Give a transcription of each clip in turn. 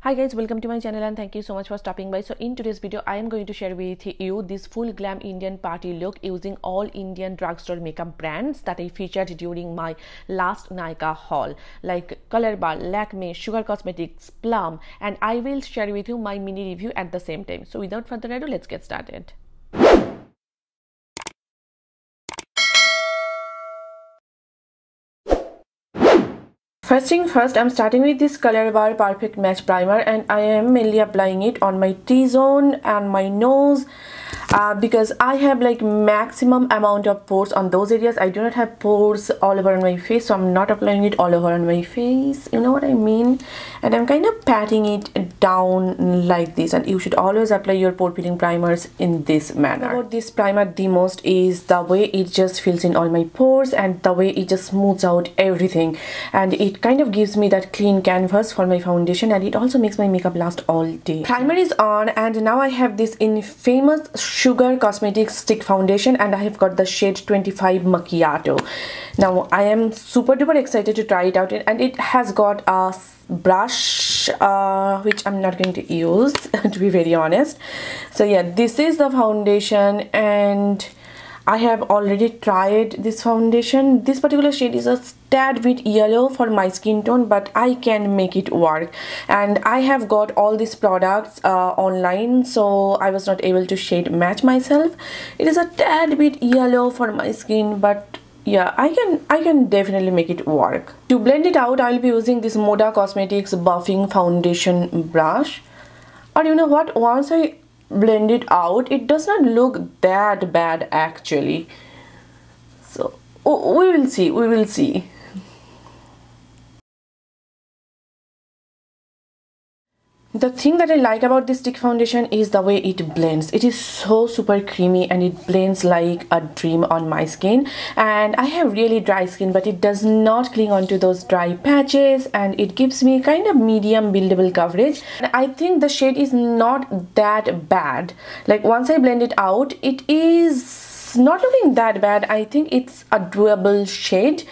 Hi guys, welcome to my channel and thank you so much for stopping by. So in today's video I am going to share with you this full glam Indian party look using all Indian drugstore makeup brands that I featured during my last Nykaa haul, like Colorbar, Lakme, Sugar Cosmetics, Plum, and I will share with you my mini review at the same time. So without further ado, let's get started. First thing first, I'm starting with this Colorbar Perfect Match Primer and I am mainly applying it on my T-zone and my nose because I have like maximum amount of pores on those areas. I do not have pores all over on my face, so I'm not applying it all over on my face, you know what I mean? And I'm kind of patting it down like this, and you should always apply your pore filling primers in this manner. About this primer the most is the way it just fills in all my pores and the way it just smooths out everything, and it kind of gives me that clean canvas for my foundation, and it also makes my makeup last all day. Primer is on, and now I have this infamous Sugar Cosmetics stick foundation and I have got the shade 25 Macchiato. Now I am super duper excited to try it out, and it has got a brush which I'm not going to use to be very honest. So yeah, this is the foundation and I have already tried this foundation. This particular shade is a tad bit yellow for my skin tone, but I can make it work. And I have got all these products online, so I was not able to shade match myself. It is a tad bit yellow for my skin, but yeah, I can definitely make it work. To blend it out, I'll be using this Moda Cosmetics buffing foundation brush. Or you know what, once I blend it out, it does not look that bad actually. So we will see. The thing that I like about this stick foundation is the way it blends. It is so super creamy and it blends like a dream on my skin. And I have really dry skin, but it does not cling onto those dry patches, and it gives me kind of medium buildable coverage. And I think the shade is not that bad. Like once I blend it out, it is not looking that bad. I think it's a doable shade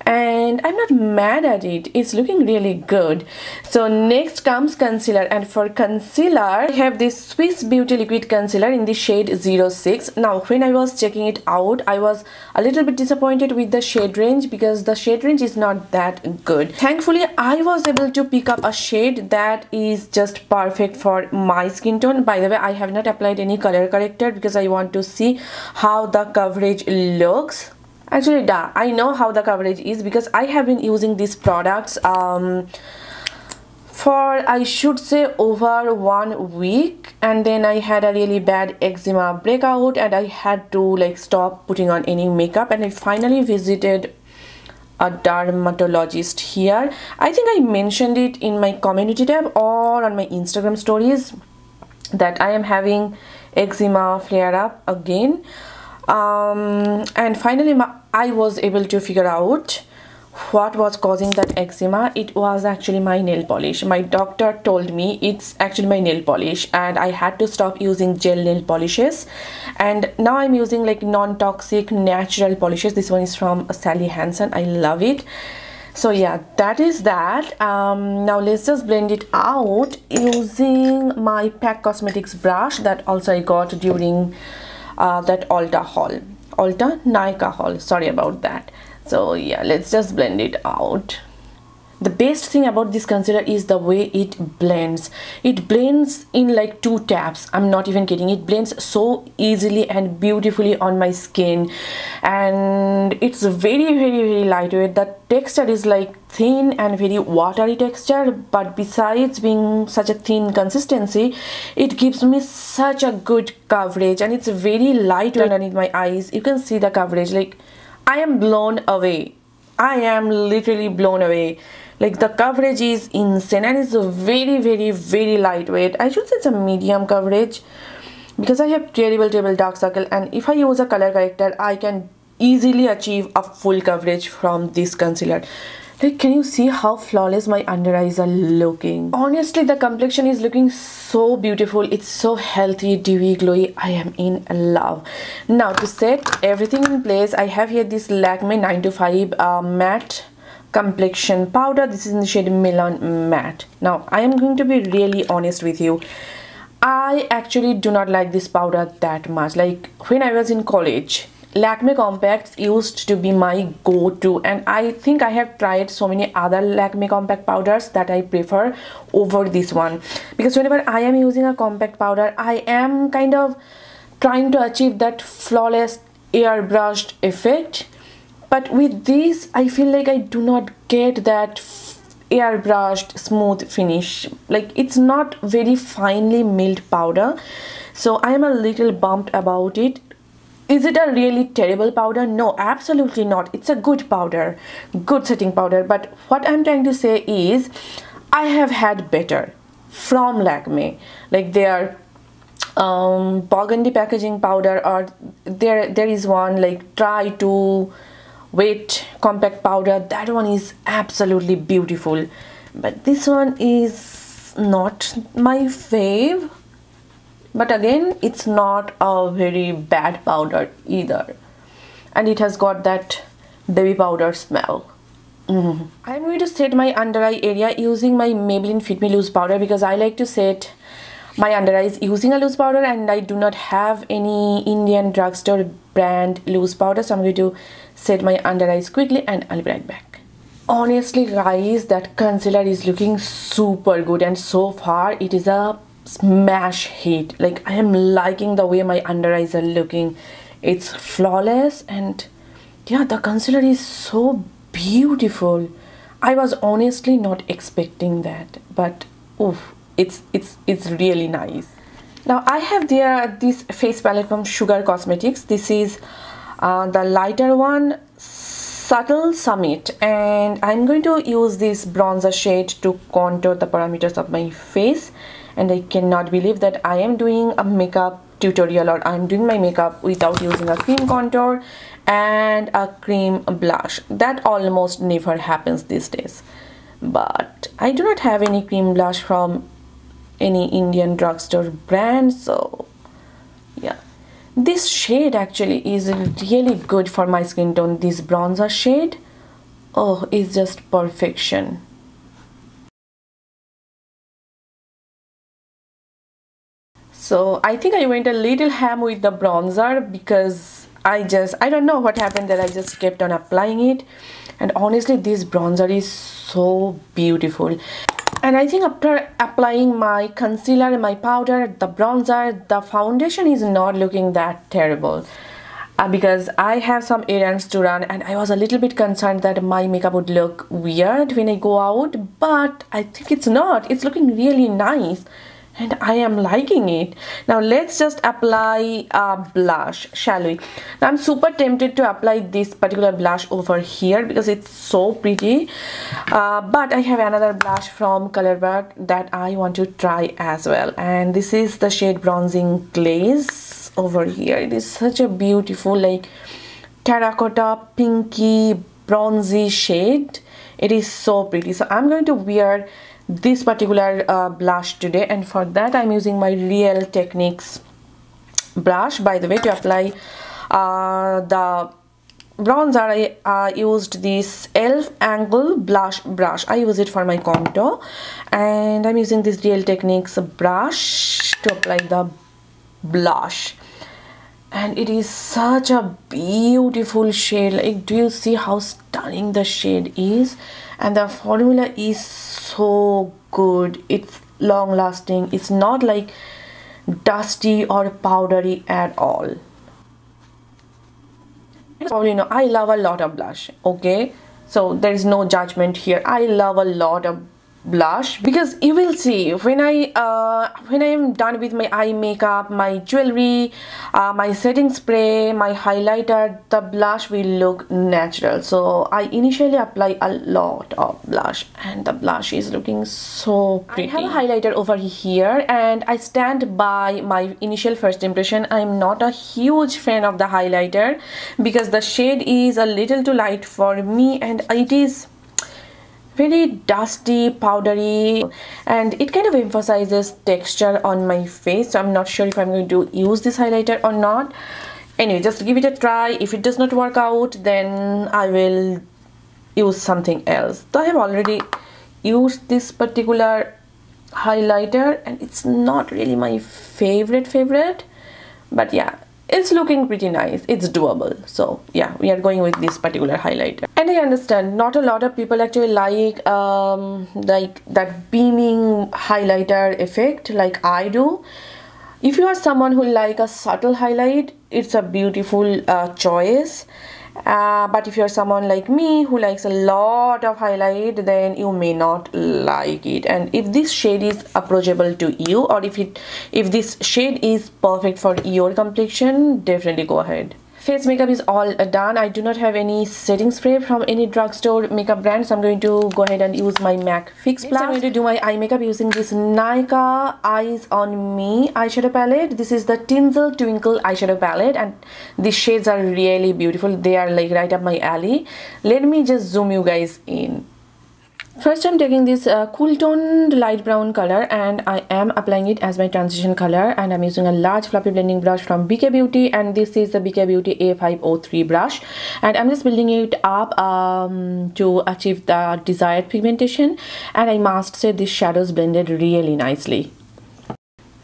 and I'm not mad at it. It's looking really good. So next comes concealer, and for concealer I have this Swiss Beauty Liquid Concealer in the shade 06. Now when I was checking it out, I was a little bit disappointed with the shade range because the shade range is not that good. Thankfully I was able to pick up a shade that is just perfect for my skin tone. By the way, I have not applied any color corrector because I want to see how the coverage looks. Actually, I know how the coverage is because I have been using these products for, I should say, over 1 week, and then I had a really bad eczema breakout and I had to like stop putting on any makeup, and I finally visited a dermatologist here. I think I mentioned it in my community tab or on my Instagram stories that I am having eczema flare up again. And finally I was able to figure out what was causing that eczema. It was actually my nail polish. My doctor told me it's actually my nail polish, and I had to stop using gel nail polishes, and now I'm using like non-toxic natural polishes. This one is from Sally Hansen. I love it. So yeah, that is that. Now let's just blend it out using my Pack Cosmetics brush that also I got during that Nykaa haul, sorry about that. So yeah, let's just blend it out. The best thing about this concealer is the way it blends. It blends in like 2 taps. I'm not even kidding. It blends so easily and beautifully on my skin, and it's very lightweight. The texture is like thin and very watery texture, but besides being such a thin consistency, it gives me such a good coverage, and it's very lightweight underneath my eyes. You can see the coverage. Like I am blown away. I am literally blown away. Like the coverage is insane, and it's a very lightweight. I should say it's a medium coverage because I have terrible dark circle, and if I use a color corrector I can easily achieve a full coverage from this concealer. Like, can you see how flawless my under eyes are looking? Honestly, the complexion is looking so beautiful. It's so healthy, dewy, glowy. I am in love. Now to set everything in place, I have here this Lakme 9 to 5 matte Complexion powder. This is in the shade Melon Matte. Now I am going to be really honest with you. I actually do not like this powder that much. Like when I was in college, Lakme compacts used to be my go-to, and I think I have tried so many other Lakme compact powders that I prefer over this one, because whenever I am using a compact powder, I am kind of trying to achieve that flawless airbrushed effect, but with this I feel like I do not get that airbrushed smooth finish. Like it's not very finely milled powder, so I am a little bummed about it. Is it a really terrible powder? No, absolutely not. It's a good powder, good setting powder. But what I'm trying to say is I have had better from Lakme, like their burgundy packaging powder, or there is one like Try to Wet compact powder. That one is absolutely beautiful, but this one is not my fave. But again, it's not a very bad powder either, and it has got that baby powder smell. I'm going to set my under eye area using my Maybelline Fit Me loose powder, because I like to set my under eyes using a loose powder, and I do not have any Indian drugstore brand loose powder, so I'm going to set my under eyes quickly and I'll be right back. Honestly guys, that concealer is looking super good, and so far it is a smash hit. Like I am liking the way my under eyes are looking. It's flawless, and yeah, the concealer is so beautiful. I was honestly not expecting that, but oof, it's really nice. Now I have this face palette from Sugar Cosmetics. This is the lighter one, Subtle Summit, and I'm going to use this bronzer shade to contour the parameters of my face. And I cannot believe that I am doing a makeup tutorial, or I'm doing my makeup without using a cream contour and a cream blush. That almost never happens these days. But I do not have any cream blush from any Indian drugstore brand, so yeah. This shade actually is really good for my skin tone. This bronzer shade, oh, it's just perfection. So I think I went a little ham with the bronzer, because I don't know what happened, that I just kept on applying it. And honestly, this bronzer is so beautiful. And I think after applying my concealer, my powder, the bronzer, the foundation is not looking that terrible. Because I have some errands to run, and I was a little bit concerned that my makeup would look weird when I go out. But I think it's not. It's looking really nice, and I am liking it. Now let's just apply a blush, shall we? Now I'm super tempted to apply this particular blush over here because it's so pretty, but I have another blush from Colorbar that I want to try as well, and this is the shade Bronzing Glaze over here. It is such a beautiful, like, terracotta pinky bronzy shade. It is so pretty. So I'm going to wear this particular blush today, and for that I'm using my Real Techniques brush, by the way, to apply the bronzer. I used this elf angle blush brush. I use it for my contour, and I'm using this Real Techniques brush to apply the blush, and it is such a beautiful shade. Like, do you see how stunning the shade is? And the formula is so good. It's long lasting. It's not like dusty or powdery at all. Probably know I love a lot of blush, okay? So there is no judgment here. I love a lot of blush, because you will see when I am done with my eye makeup, my jewelry, my setting spray, my highlighter, the blush will look natural. So I initially apply a lot of blush, and the blush is looking so pretty. I have a highlighter over here, and I stand by my initial first impression. I'm not a huge fan of the highlighter because the shade is a little too light for me, and it is very dusty, powdery, and it kind of emphasizes texture on my face. So I'm not sure if I'm going to use this highlighter or not. Anyway, just give it a try. If it does not work out, then I will use something else. So I have already used this particular highlighter and it's not really my favorite, but yeah, it's looking pretty nice. It's doable. So yeah, we are going with this particular highlighter. And I understand not a lot of people actually like that beaming highlighter effect like I do. If you are someone who like a subtle highlight, it's a beautiful choice. But if you're someone like me who likes a lot of highlight, then you may not like it. And if this shade is approachable to you, or if this shade is perfect for your complexion, definitely go ahead. Face makeup is all done. I do not have any setting spray from any drugstore makeup brand, so I'm going to go ahead and use my MAC Fix Plus. I'm going to do my eye makeup using this Nykaa Eyes on Me eyeshadow palette. This is the Tinsel Twinkle eyeshadow palette, and these shades are really beautiful. They are like right up my alley. Let me just zoom you guys in. First, I'm taking this cool toned light brown color and I am applying it as my transition color, and I'm using a large fluffy blending brush from BK Beauty, and this is the BK Beauty A503 brush, and I'm just building it up to achieve the desired pigmentation. And I must say this shadows blended really nicely.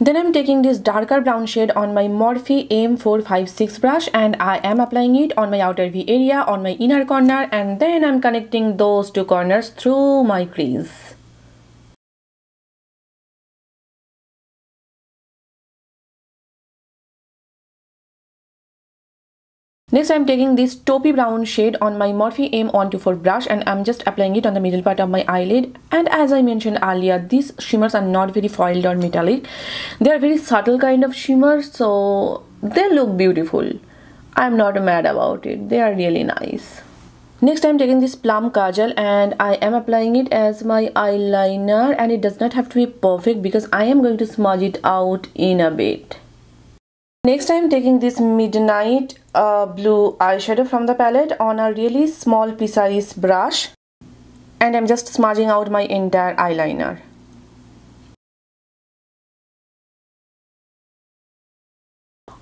Then I'm taking this darker brown shade on my Morphe M456 brush, and I am applying it on my outer V area, on my inner corner, and then I'm connecting those two corners through my crease. Next, I'm taking this taupey brown shade on my Morphe M124 brush, and I'm just applying it on the middle part of my eyelid. And as I mentioned earlier, these shimmers are not very foiled or metallic. They are very subtle kind of shimmers, so they look beautiful. I'm not mad about it. They are really nice. Next, I'm taking this Plum Kajal and I am applying it as my eyeliner, and it does not have to be perfect because I am going to smudge it out in a bit. Next, I am taking this Midnight blue eyeshadow from the palette on a really small precise brush, and I'm just smudging out my entire eyeliner.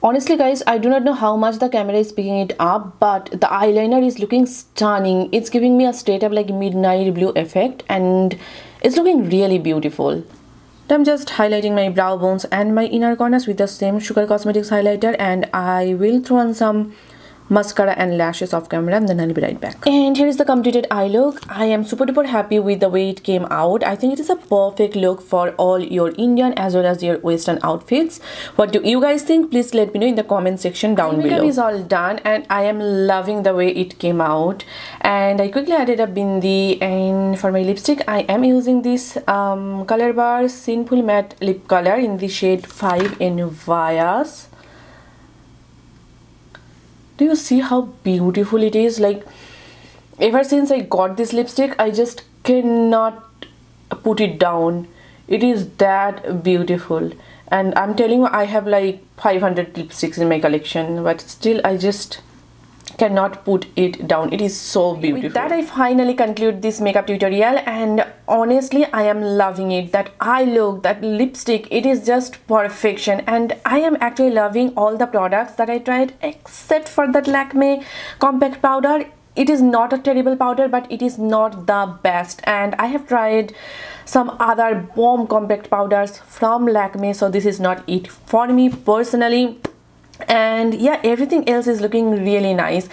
Honestly guys, I do not know how much the camera is picking it up, but the eyeliner is looking stunning. It's giving me a straight up like midnight blue effect, and it's looking really beautiful. I'm just highlighting my brow bones and my inner corners with the same Sugar Cosmetics highlighter, and I will throw on some mascara and lashes off camera, and then I'll be right back. And here is the completed eye look. I am super duper happy with the way it came out. I think it is a perfect look for all your Indian as well as your Western outfits. What do you guys think? Please let me know in the comment section down below. Makeup is all done and I am loving the way it came out. And I quickly added a bindi, and for my lipstick I am using this Colorbar Sinful Matte Lip Color in the shade 5 in Vias. Do you see how beautiful it is? Like, ever since I got this lipstick, I just cannot put it down. It is that beautiful. And I'm telling you, I have like 500 lipsticks in my collection, but still I just cannot put it down. It is so beautiful. With that, I finally conclude this makeup tutorial, and honestly I am loving it. That eye look, that lipstick, it is just perfection, and I am actually loving all the products that I tried except for that Lakme compact powder. It is not a terrible powder, but it is not the best, and I have tried some other bomb compact powders from Lakme, so this is not it for me personally. And yeah, everything else is looking really nice,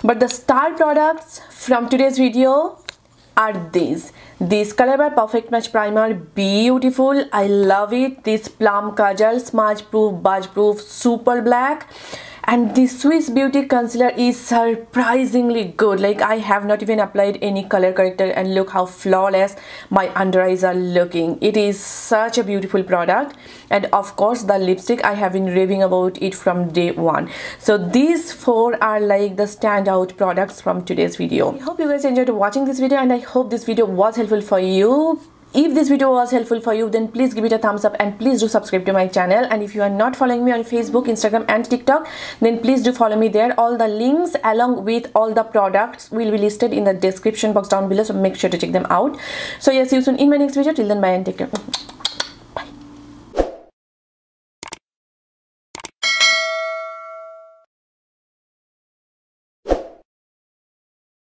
but the star products from today's video are these. This Colorbar Perfect Match Primer, beautiful, I love it. This Plum Kajal, smudge proof, budge proof, super black. And this Swiss Beauty concealer is surprisingly good. Like, I have not even applied any color corrector and look how flawless my under eyes are looking. It is such a beautiful product. And of course the lipstick, I have been raving about it from day one. So these four are like the standout products from today's video. I hope you guys enjoyed watching this video, and I hope this video was helpful for you. If this video was helpful for you, then please give it a thumbs up and please do subscribe to my channel. And if you are not following me on Facebook, Instagram and TikTok, then please do follow me there. All the links along with all the products will be listed in the description box down below, so make sure to check them out. So yeah, see you soon in my next video. Till then, bye and take care.